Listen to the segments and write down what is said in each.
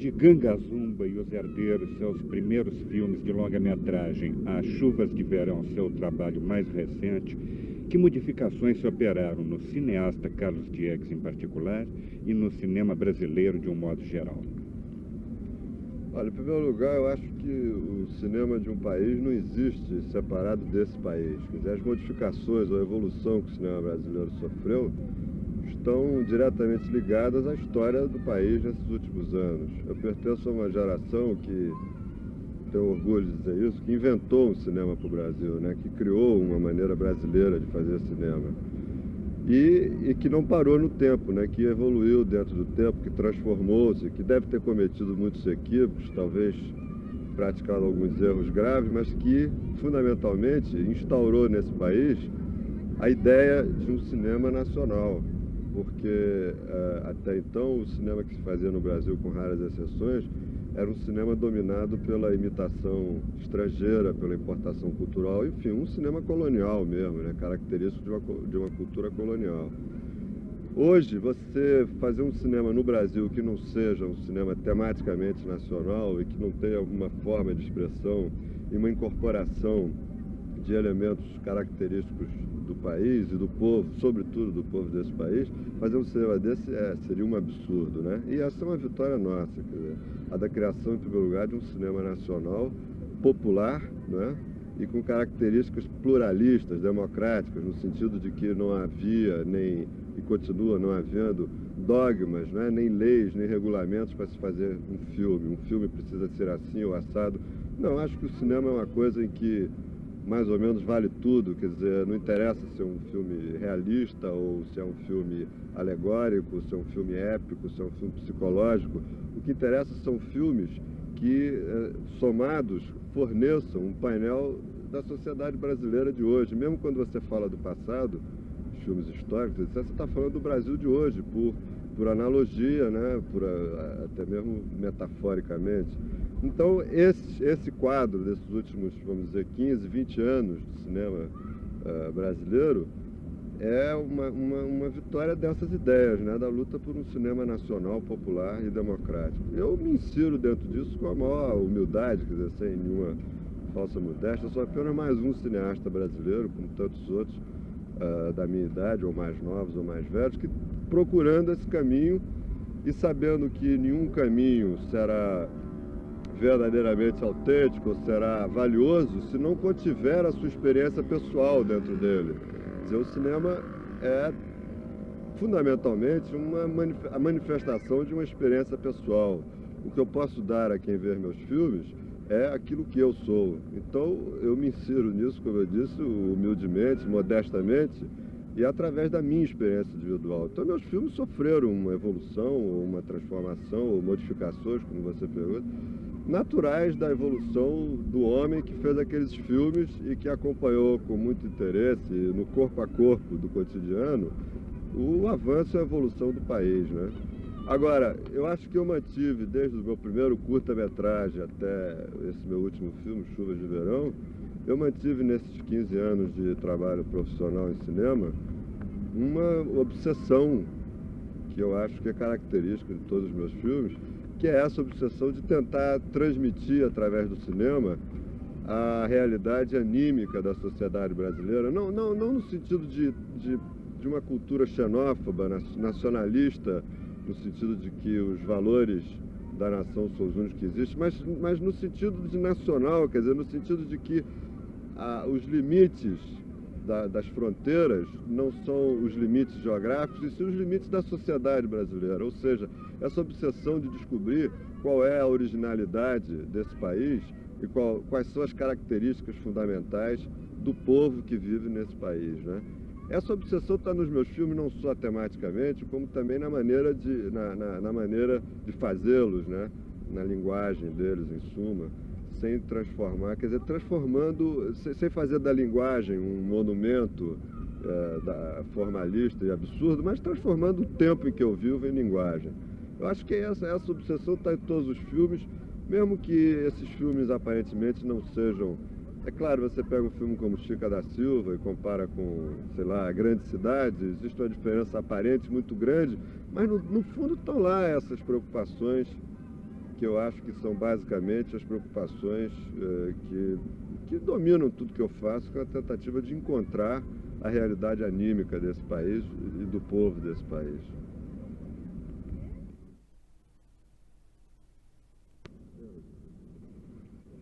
De Ganga Zumba e Os Herdeiros, seus primeiros filmes de longa-metragem, a Chuvas de Verão, seu trabalho mais recente, que modificações se operaram no cineasta Carlos Diegues em particular e no cinema brasileiro de um modo geral? Olha, em primeiro lugar, eu acho que o cinema de um país não existe separado desse país. Quer dizer, as modificações ou a evolução que o cinema brasileiro sofreu estão diretamente ligadas à história do país nesses últimos anos. Eu pertenço a uma geração que, tenho orgulho de dizer isso, que inventou um cinema para o Brasil, né? Que criou uma maneira brasileira de fazer cinema. E que não parou no tempo, né? Que evoluiu dentro do tempo, que transformou-se, que deve ter cometido muitos equívocos, talvez praticado alguns erros graves, mas que, fundamentalmente, instaurou nesse país a ideia de um cinema nacional. Porque até então o cinema que se fazia no Brasil, com raras exceções, era um cinema dominado pela imitação estrangeira, pela importação cultural, enfim, um cinema colonial mesmo, né, característico de uma cultura colonial. Hoje, você fazer um cinema no Brasil que não seja um cinema tematicamente nacional e que não tenha alguma forma de expressão e uma incorporação de elementos característicos do país e do povo, sobretudo do povo desse país, fazer um cinema desse seria um absurdo, né? E essa é uma vitória nossa, quer dizer, a da criação, em primeiro lugar, de um cinema nacional, popular, né? E com características pluralistas, democráticas, no sentido de que não havia nem, e continua não havendo, dogmas, né? Nem leis, nem regulamentos para se fazer um filme. Um filme precisa ser assim ou assado. Não, acho que o cinema é uma coisa em que mais ou menos vale tudo, quer dizer, não interessa se é um filme realista ou se é um filme alegórico, se é um filme épico, se é um filme psicológico. O que interessa são filmes que, somados, forneçam um painel da sociedade brasileira de hoje. Mesmo quando você fala do passado, filmes históricos, você está falando do Brasil de hoje, por analogia, né? Até mesmo metaforicamente. Então, esse quadro desses últimos, vamos dizer, 15, 20 anos do cinema brasileiro é uma vitória dessas ideias, né? Da luta por um cinema nacional, popular e democrático. Eu me insiro dentro disso com a maior humildade, quer dizer, sem nenhuma falsa modéstia. Eu sou apenas mais um cineasta brasileiro, como tantos outros da minha idade, ou mais novos ou mais velhos, que procurando esse caminho e sabendo que nenhum caminho será verdadeiramente autêntico, ou será valioso, se não contiver a sua experiência pessoal dentro dele. Quer dizer, o cinema é fundamentalmente a manifestação de uma experiência pessoal. O que eu posso dar a quem ver meus filmes é aquilo que eu sou. Então eu me insiro nisso, como eu disse, humildemente, modestamente, e através da minha experiência individual. Então meus filmes sofreram uma evolução, ou uma transformação, ou modificações, como você pergunta, naturais da evolução do homem que fez aqueles filmes e que acompanhou com muito interesse, no corpo a corpo do cotidiano, o avanço e a evolução do país, né? Agora, eu acho que eu mantive, desde o meu primeiro curta-metragem até esse meu último filme, Chuvas de Verão, eu mantive nesses 15 anos de trabalho profissional em cinema uma obsessão que eu acho que é característica de todos os meus filmes, que é essa obsessão de tentar transmitir através do cinema a realidade anímica da sociedade brasileira, não no sentido de uma cultura xenófoba, nacionalista, no sentido de que os valores da nação são os únicos que existem, mas no sentido de nacional, quer dizer, no sentido de que os limites das fronteiras não são os limites geográficos, e sim os limites da sociedade brasileira. Ou seja, essa obsessão de descobrir qual é a originalidade desse país e quais são as características fundamentais do povo que vive nesse país, né? Essa obsessão está nos meus filmes não só tematicamente, como também na maneira de fazê-los, né? Na linguagem deles, em suma, sem transformar, quer dizer, transformando, sem fazer da linguagem um monumento formalista e absurdo, mas transformando o tempo em que eu vivo em linguagem. Eu acho que essa obsessão está em todos os filmes, mesmo que esses filmes aparentemente não sejam... É claro, você pega um filme como Chica da Silva e compara com, sei lá, Grande Cidade, existe uma diferença aparente muito grande, mas no fundo estão lá essas preocupações que eu acho que são basicamente as preocupações que dominam tudo que eu faço, com a tentativa de encontrar a realidade anímica desse país e do povo desse país.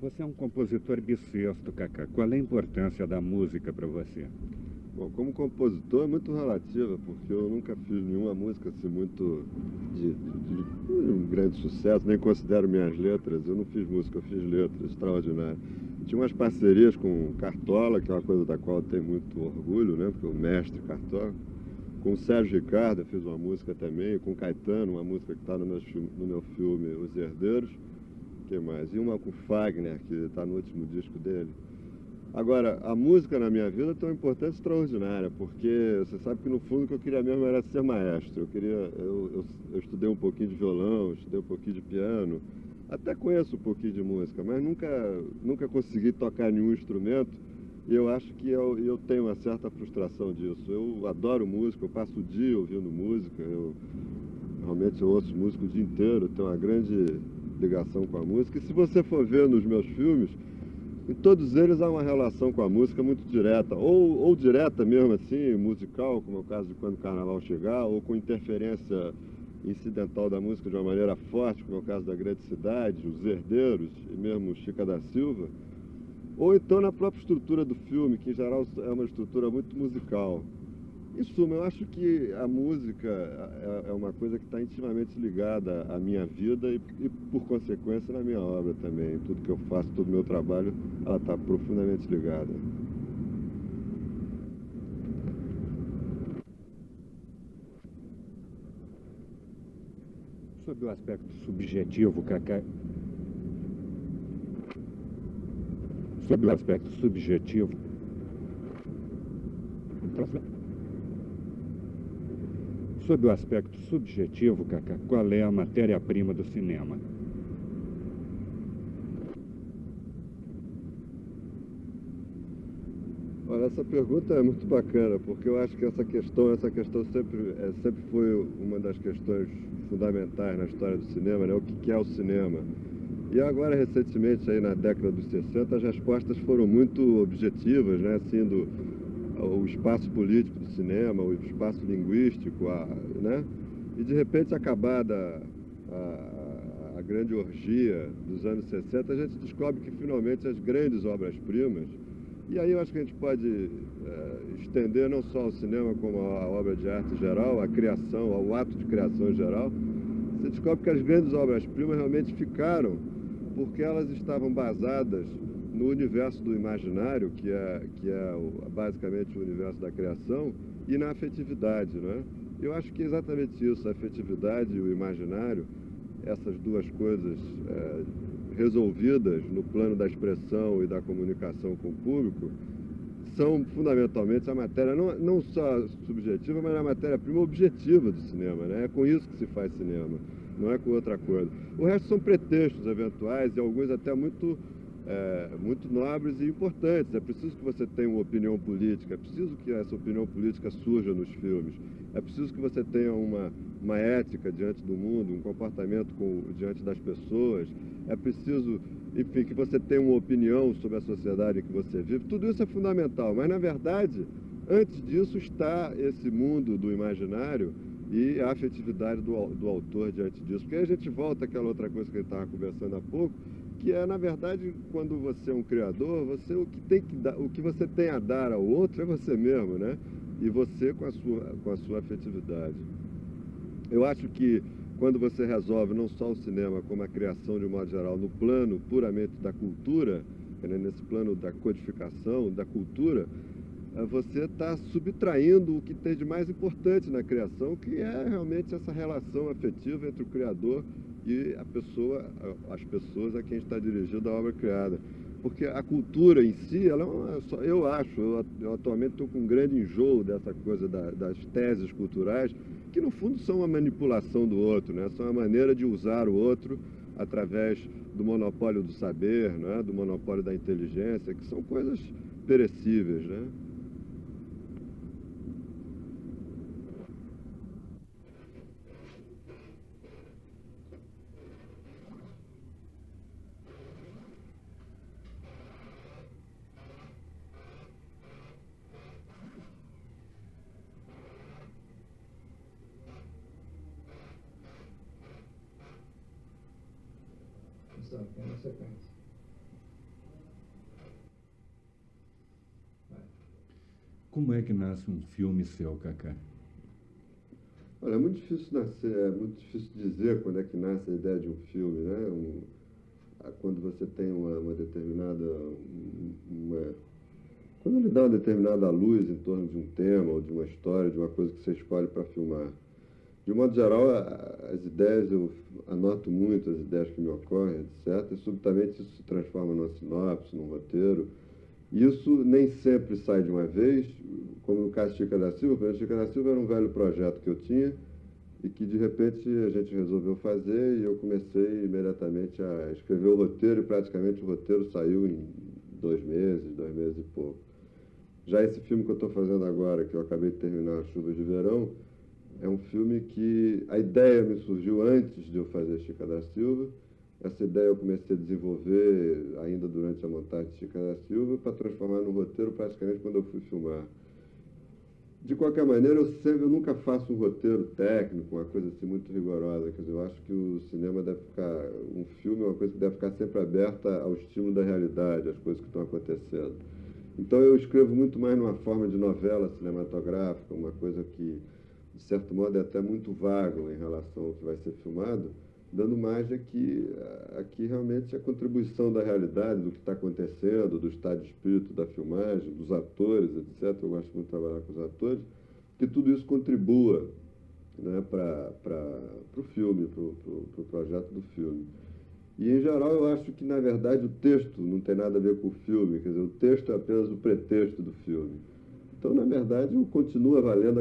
Você é um compositor bissexto, Cacá. Qual é a importância da música para você? Bom, como compositor é muito relativa, porque eu nunca fiz nenhuma música assim muito de um grande sucesso, nem considero minhas letras. Eu não fiz música, eu fiz letras, extraordinário. Tinha umas parcerias com Cartola, que é uma coisa da qual eu tenho muito orgulho, né? Porque o mestre Cartola. Com o Sérgio Ricardo eu fiz uma música também, com Caetano, uma música que está no meu filme Os Herdeiros. O que mais? E uma com Fagner, que está no último disco dele. Agora, a música na minha vida tem uma importância extraordinária, porque você sabe que no fundo o que eu queria mesmo era ser maestro. Eu estudei um pouquinho de violão, estudei um pouquinho de piano, até conheço um pouquinho de música, mas nunca consegui tocar nenhum instrumento, e eu acho que eu tenho uma certa frustração disso. Eu adoro música, eu passo o dia ouvindo música, realmente eu ouço música o dia inteiro, tenho uma grande ligação com a música, e se você for ver nos meus filmes, em todos eles há uma relação com a música muito direta, ou direta mesmo assim, musical, como é o caso de Quando o Carnaval Chegar, ou com interferência incidental da música de uma maneira forte, como é o caso da Grande Cidade, Os Herdeiros e mesmo Chica da Silva, ou então na própria estrutura do filme, que em geral é uma estrutura muito musical. Em suma, eu acho que a música é uma coisa que está intimamente ligada à minha vida e, por consequência, na minha obra também. Tudo que eu faço, todo o meu trabalho, ela está profundamente ligada. Sob o aspecto subjetivo, Cacá... Sob o aspecto subjetivo... Sob o aspecto subjetivo, Cacá, qual é a matéria-prima do cinema? Olha, essa pergunta é muito bacana, porque eu acho que essa questão sempre foi uma das questões fundamentais na história do cinema, né? O que é o cinema? E agora, recentemente, aí na década dos 60, as respostas foram muito objetivas, né? Assim, o espaço político do cinema, o espaço linguístico, né? E de repente, acabada a grande orgia dos anos 60, a gente descobre que finalmente as grandes obras-primas, e aí eu acho que a gente pode estender não só ao cinema como à obra de arte em geral, à criação, ao ato de criação em geral, você descobre que as grandes obras-primas realmente ficaram porque elas estavam basadas no universo do imaginário, que é basicamente o universo da criação, e na afetividade, né? Eu acho que é exatamente isso, a afetividade e o imaginário, essas duas coisas resolvidas no plano da expressão e da comunicação com o público, são fundamentalmente a matéria, não só subjetiva, mas a matéria-prima objetiva do cinema, né? É com isso que se faz cinema, não é com outra coisa. O resto são pretextos eventuais e alguns até muito nobres e importantes. É preciso que você tenha uma opinião política, é preciso que essa opinião política surja nos filmes, é preciso que você tenha uma ética diante do mundo, um comportamento diante das pessoas, é preciso, enfim, que você tenha uma opinião sobre a sociedade em que você vive. Tudo isso é fundamental, mas na verdade, antes disso está esse mundo do imaginário e a afetividade do autor diante disso. Porque aí a gente volta àquela outra coisa que a gente estava conversando há pouco, que é, na verdade, quando você é um criador, o que você tem a dar ao outro é você mesmo, né? E você com a sua afetividade. Eu acho que quando você resolve não só o cinema, como a criação de um modo geral, no plano puramente da cultura, né, nesse plano da codificação, da cultura, você está subtraindo o que tem de mais importante na criação, que é realmente essa relação afetiva entre o criador e as pessoas a quem está dirigida a obra criada. Porque a cultura em si, eu atualmente estou com um grande enjoo dessa coisa das teses culturais, que no fundo são uma manipulação do outro, né? São uma maneira de usar o outro através do monopólio do saber, né? Do monopólio da inteligência, que são coisas perecíveis, né? atenção, tem uma sequência. Como é que nasce um filme seu, Cacá? Olha, é muito difícil nascer, é muito difícil dizer quando é que nasce a ideia de um filme, né? Quando você tem uma determinada... Quando ele dá uma determinada luz em torno de um tema, ou de uma história, de uma coisa que você escolhe para filmar. De um modo geral, as ideias, eu anoto muito as ideias que me ocorrem, etc. E subitamente isso se transforma numa sinopse, num roteiro. E isso nem sempre sai de uma vez, como no caso de Chica da Silva. Chica da Silva era um velho projeto que eu tinha e que de repente a gente resolveu fazer e eu comecei imediatamente a escrever o roteiro e praticamente o roteiro saiu em 2 meses e pouco. Já esse filme que eu estou fazendo agora, que eu acabei de terminar, Chuvas de Verão, é um filme que a ideia me surgiu antes de eu fazer Chica da Silva. Essa ideia eu comecei a desenvolver ainda durante a montagem de Chica da Silva para transformar no roteiro praticamente quando eu fui filmar. De qualquer maneira, eu nunca faço um roteiro técnico, uma coisa assim muito rigorosa. Quer dizer, eu acho que o cinema deve ficar... Um filme é uma coisa que deve ficar sempre aberta ao estímulo da realidade, às coisas que estão acontecendo. Então eu escrevo muito mais numa forma de novela cinematográfica, uma coisa que, de certo modo, é até muito vago em relação ao que vai ser filmado, dando mais aqui realmente a contribuição da realidade, do que está acontecendo, do estado de espírito da filmagem, dos atores, etc. Eu gosto muito de trabalhar com os atores, que tudo isso contribua, né, para o filme, para o projeto do filme. E, em geral, eu acho que, na verdade, o texto não tem nada a ver com o filme, quer dizer, o texto é apenas o pretexto do filme. Então, na verdade, continua valendo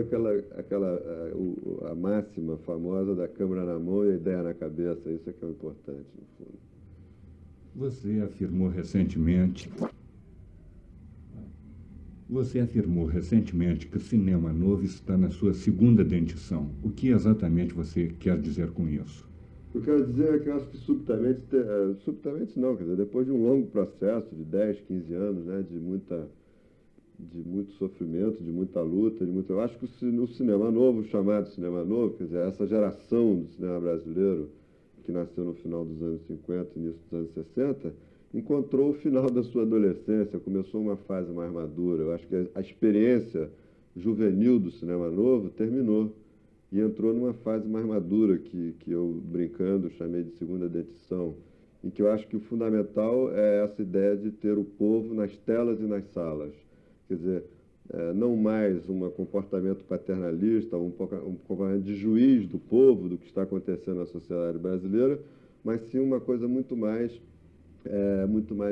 a máxima famosa da câmera na mão e a ideia na cabeça. Isso é que é o importante, no fundo. Você afirmou recentemente que o cinema novo está na sua segunda dentição. O que exatamente você quer dizer com isso? O que eu quero dizer é que eu acho que subitamente não, quer dizer, depois de um longo processo de 10, 15 anos, né, de muito sofrimento, de muita luta, eu acho que o cinema novo, chamado cinema novo, quer dizer, essa geração do cinema brasileiro, que nasceu no final dos anos 50, início dos anos 60, encontrou o final da sua adolescência, começou uma fase mais madura. Eu acho que a experiência juvenil do cinema novo terminou e entrou numa fase mais madura, que eu, brincando, chamei de segunda dentição, em que eu acho que o fundamental é essa ideia de ter o povo nas telas e nas salas. Quer dizer, não mais um comportamento paternalista, um comportamento de juiz do povo, do que está acontecendo na sociedade brasileira, mas sim uma coisa muito mais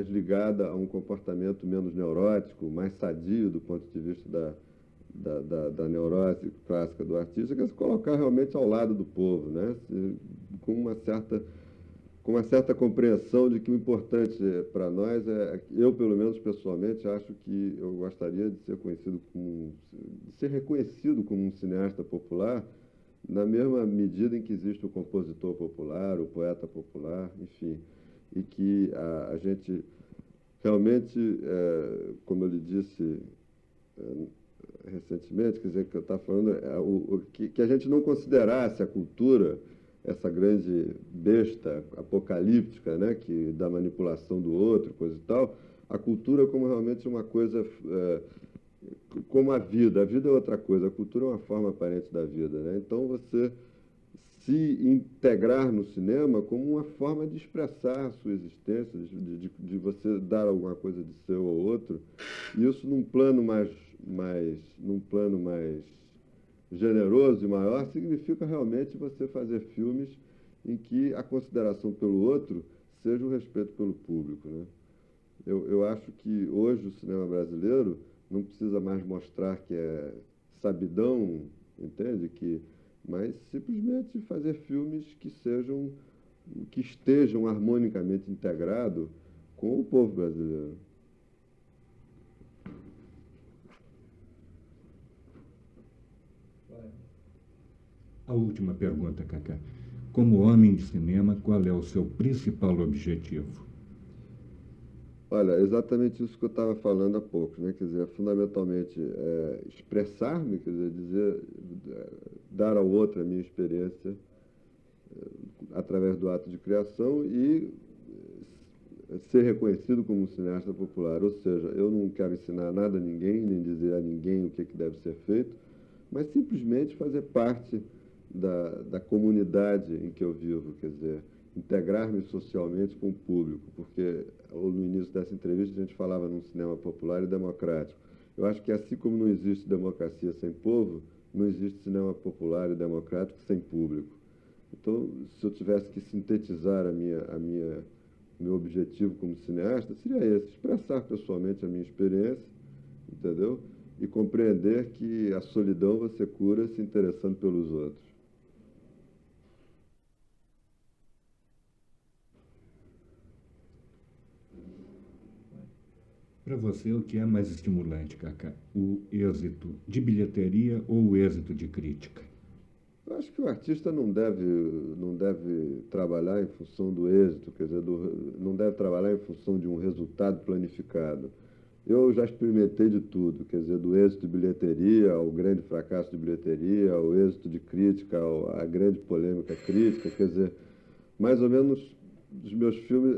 ligada a um comportamento menos neurótico, mais sadio do ponto de vista da neurose clássica do artista, que é se colocar realmente ao lado do povo, né? Com uma certa compreensão de que o importante para nós eu, pelo menos pessoalmente, acho que eu gostaria de ser reconhecido como um cineasta popular, na mesma medida em que existe o compositor popular, o poeta popular, enfim, e que a gente realmente, como eu lhe disse recentemente, quer dizer, que eu estava falando, que a gente não considerasse a cultura essa grande besta apocalíptica, né, da manipulação do outro, coisa e tal, a cultura como realmente uma coisa, como a vida é outra coisa, a cultura é uma forma aparente da vida, né? Então você se integrar no cinema como uma forma de expressar a sua existência, de você dar alguma coisa de seu ao outro, e isso num plano mais generoso e maior, significa realmente você fazer filmes em que a consideração pelo outro seja o respeito pelo público, né? Eu acho que hoje o cinema brasileiro não precisa mais mostrar que é sabidão, entende? Mas simplesmente fazer filmes que estejam harmonicamente integrados com o povo brasileiro. A última pergunta, Cacá. Como homem de cinema, qual é o seu principal objetivo? Olha, exatamente isso que eu estava falando há pouco, né? Quer dizer, fundamentalmente expressar-me, quer dizer, dar ao outro a minha experiência através do ato de criação e ser reconhecido como um cineasta popular. Ou seja, eu não quero ensinar nada a ninguém, nem dizer a ninguém o que deve ser feito, mas simplesmente fazer parte da comunidade em que eu vivo, quer dizer, integrar-me socialmente com o público, porque no início dessa entrevista a gente falava num cinema popular e democrático. Eu acho que assim como não existe democracia sem povo, não existe cinema popular e democrático sem público. Então, se eu tivesse que sintetizar meu objetivo como cineasta, seria esse: expressar pessoalmente a minha experiência, entendeu? E compreender que a solidão você cura se interessando pelos outros. Para você, o que é mais estimulante, Cacá? O êxito de bilheteria ou o êxito de crítica? Eu acho que o artista não deve trabalhar em função do êxito, quer dizer, não deve trabalhar em função de um resultado planificado. Eu já experimentei de tudo, quer dizer, do êxito de bilheteria ao grande fracasso de bilheteria, ao êxito de crítica, à grande polêmica crítica, quer dizer, mais ou menos dos meus filmes,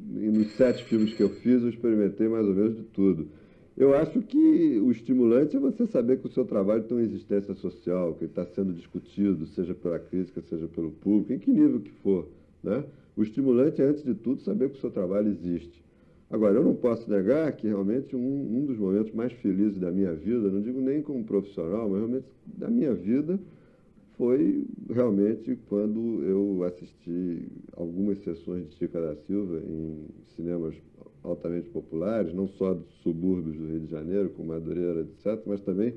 nos 7 filmes que eu fiz, eu experimentei mais ou menos de tudo. Eu acho que o estimulante é você saber que o seu trabalho tem uma existência social, que ele está sendo discutido, seja pela crítica, seja pelo público, em que nível que for, né? O estimulante é, antes de tudo, saber que o seu trabalho existe. Agora, eu não posso negar que realmente um dos momentos mais felizes da minha vida, não digo nem como profissional, mas realmente da minha vida, foi realmente quando eu assisti algumas sessões de Chica da Silva em cinemas altamente populares, não só dos subúrbios do Rio de Janeiro, como Madureira, etc., mas também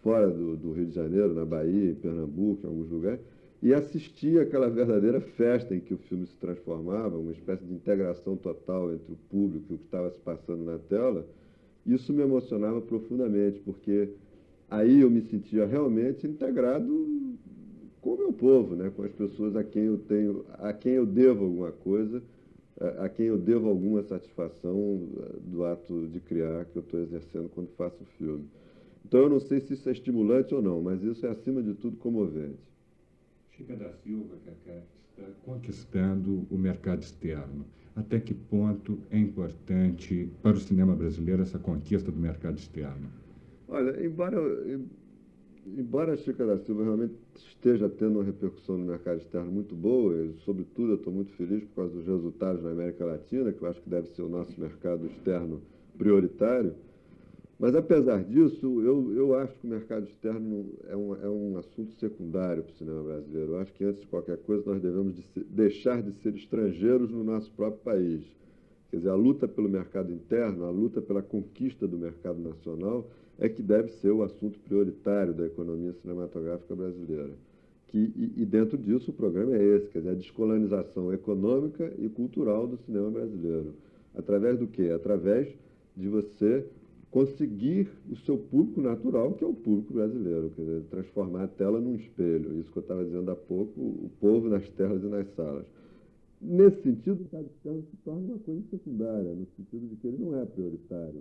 fora do Rio de Janeiro, na Bahia, em Pernambuco, em alguns lugares, e assisti aquela verdadeira festa em que o filme se transformava, uma espécie de integração total entre o público e o que estava se passando na tela. Isso me emocionava profundamente, porque aí eu me sentia realmente integrado com o meu povo, né? Com as pessoas a quem eu devo alguma coisa, a quem eu devo alguma satisfação do ato de criar que eu estou exercendo quando faço o filme. Então eu não sei se isso é estimulante ou não, mas isso é acima de tudo comovente. Chica da Silva, Cacá, está conquistando o mercado externo. Até que ponto é importante para o cinema brasileiro essa conquista do mercado externo? Olha, embora a Chica da Silva realmente esteja tendo uma repercussão no mercado externo muito boa, e, sobretudo eu estou muito feliz por causa dos resultados na América Latina, que eu acho que deve ser o nosso mercado externo prioritário, mas apesar disso, eu acho que o mercado externo é um assunto secundário para o cinema brasileiro. Eu acho que antes de qualquer coisa nós devemos deixar de ser estrangeiros no nosso próprio país. Quer dizer, a luta pelo mercado interno, a luta pela conquista do mercado nacional é que deve ser o assunto prioritário da economia cinematográfica brasileira. E dentro disso o programa é esse, quer dizer, a descolonização econômica e cultural do cinema brasileiro. Através do quê? Através de você conseguir o seu público natural, que é o público brasileiro, quer dizer, transformar a tela num espelho. Isso que eu estava dizendo há pouco, o povo nas telas e nas salas. Nesse sentido, o mercado externo se torna uma coisa secundária, no sentido de que ele não é prioritário.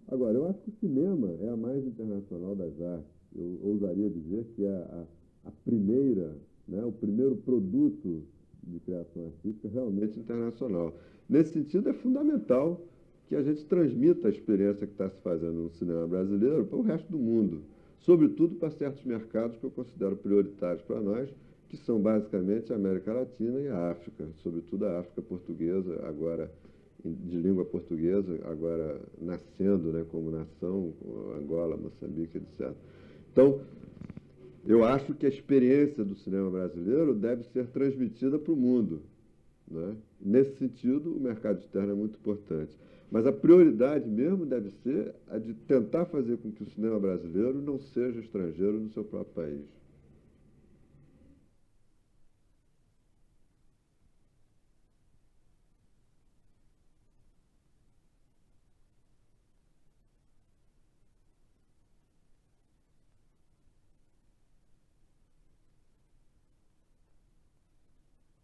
Agora, eu acho que o cinema é a mais internacional das artes. Eu ousaria dizer que é a primeira, né, o primeiro produto de criação artística realmente internacional. Nesse sentido, é fundamental que a gente transmita a experiência que está se fazendo no cinema brasileiro para o resto do mundo, sobretudo para certos mercados que eu considero prioritários para nós, que são basicamente a América Latina e a África, sobretudo a África portuguesa, agora de língua portuguesa, agora nascendo, né, como nação, Angola, Moçambique, etc. Então, eu acho que a experiência do cinema brasileiro deve ser transmitida para o mundo, né? Nesse sentido, o mercado externo é muito importante. Mas a prioridade mesmo deve ser a de tentar fazer com que o cinema brasileiro não seja estrangeiro no seu próprio país.